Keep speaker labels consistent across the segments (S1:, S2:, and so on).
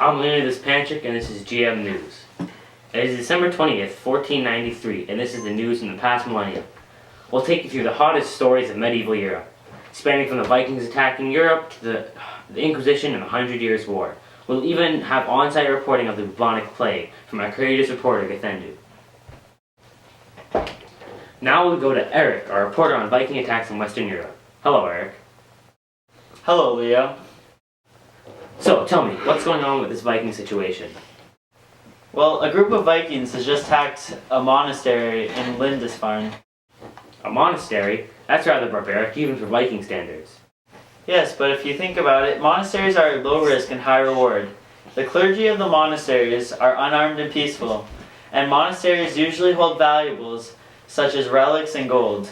S1: I'm Leonidas Pancic, and this is GM News. It is December 20th, 1493, and this is the news from the past millennium. We'll take you through the hottest stories of medieval Europe, spanning from the Vikings attacking Europe to the Inquisition and the 100 Years' War. We'll even have on-site reporting of the bubonic plague from our courageous reporter, Githendu. Now we'll go to Erik, our reporter on Viking attacks in Western Europe. Hello, Erik.
S2: Hello, Leo.
S1: So, tell me, what's going on with this Viking situation?
S2: Well, a group of Vikings has just attacked a monastery in Lindisfarne.
S1: A monastery? That's rather barbaric, even for Viking standards.
S2: Yes, but if you think about it, monasteries are low risk and high reward. The clergy of the monasteries are unarmed and peaceful, and monasteries usually hold valuables such as relics and gold.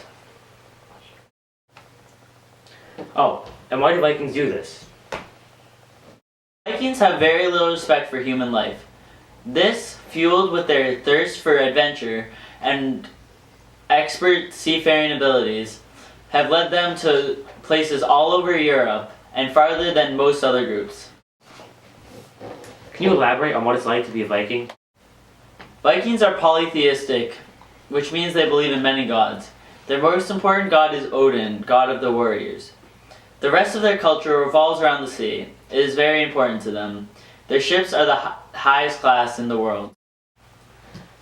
S1: Oh, and why do Vikings do this?
S2: Vikings have very little respect for human life. This, fueled with their thirst for adventure and expert seafaring abilities, have led them to places all over Europe and farther than most other groups.
S1: Can you elaborate on what it's like to be a Viking?
S2: Vikings are polytheistic, which means they believe in many gods. Their most important god is Odin, god of the warriors. The rest of their culture revolves around the sea. It is very important to them. Their ships are the highest class in the world.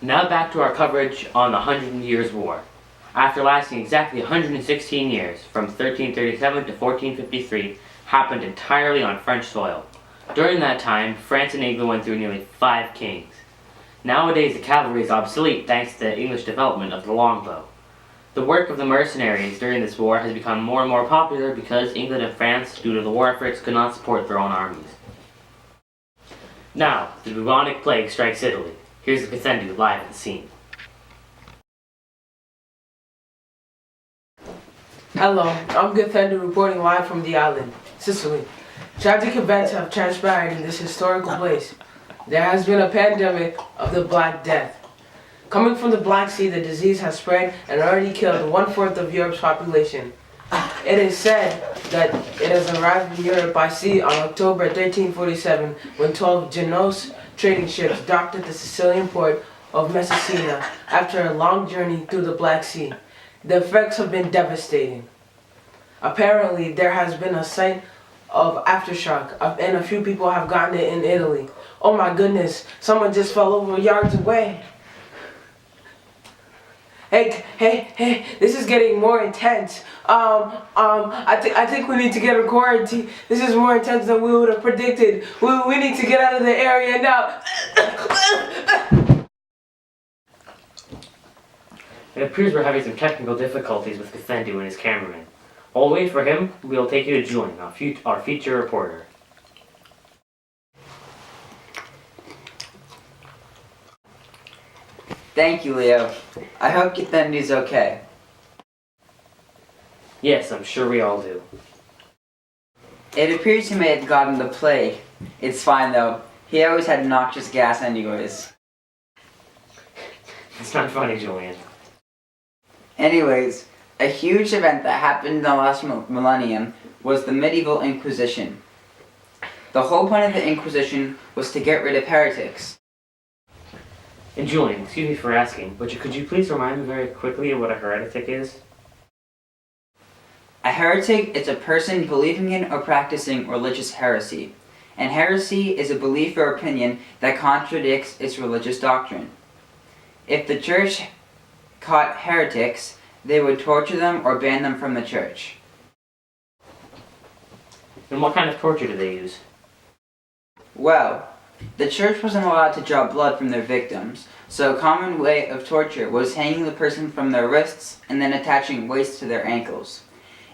S1: Now back to our coverage on the 100 Years' War. After lasting exactly 116 years, from 1337 to 1453, happened entirely on French soil. During that time, France and England went through nearly 5 kings. Nowadays, the cavalry is obsolete thanks to the English development of the longbow. The work of the mercenaries during this war has become more and more popular because England and France, due to the war efforts, could not support their own armies. Now, the bubonic plague strikes Italy. Here's Githendu live at the scene.
S3: Hello, I'm Githendu reporting live from the island, Sicily. Tragic events have transpired in this historical place. There has been a pandemic of the Black Death. Coming from the Black Sea, the disease has spread and already killed 1/4 of Europe's population. It is said that it has arrived in Europe by sea on October 1347 when 12 Genoese trading ships docked at the Sicilian port of Messina after a long journey through the Black Sea. The effects have been devastating. Apparently, there has been a sign of aftershock, and a few people have gotten it in Italy. Oh my goodness, someone just fell over yards away. Hey, this is getting more intense. I think we need to get a quarantine. This is more intense than we would have predicted. We need to get out of the area now.
S1: It appears we're having some technical difficulties with Githendu and his cameraman. While we wait for him, we'll take you to Julien, our feature reporter.
S4: Thank you, Leo. I hope Githendu's okay.
S1: Yes, I'm sure we all do.
S4: It appears he may have gotten the plague. It's fine though. He always had noxious gas anyways.
S1: It's not funny, Julien.
S4: Anyways, a huge event that happened in the last millennium was the medieval Inquisition. The whole point of the Inquisition was to get rid of heretics.
S1: And Julien, excuse me for asking, but could you please remind me very quickly of what a heretic is?
S4: A heretic is a person believing in or practicing religious heresy. And heresy is a belief or opinion that contradicts its religious doctrine. If the church caught heretics, they would torture them or ban them from the church.
S1: And what kind of torture do they use?
S4: Well, the church wasn't allowed to draw blood from their victims, so a common way of torture was hanging the person from their wrists and then attaching weights to their ankles.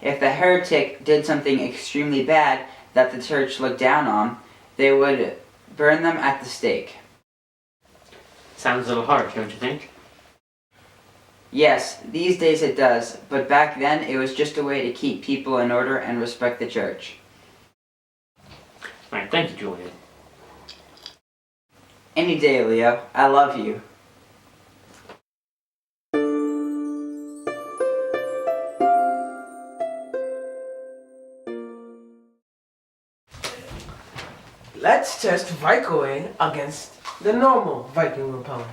S4: If the heretic did something extremely bad that the church looked down on, they would burn them at the stake.
S1: Sounds a little harsh, don't you think?
S4: Yes, these days it does, but back then it was just a way to keep people in order and respect the church.
S1: Alright, thank you, Julien.
S4: Any day, Leo. I love you.
S3: Let's test Viking against the normal Viking repellent.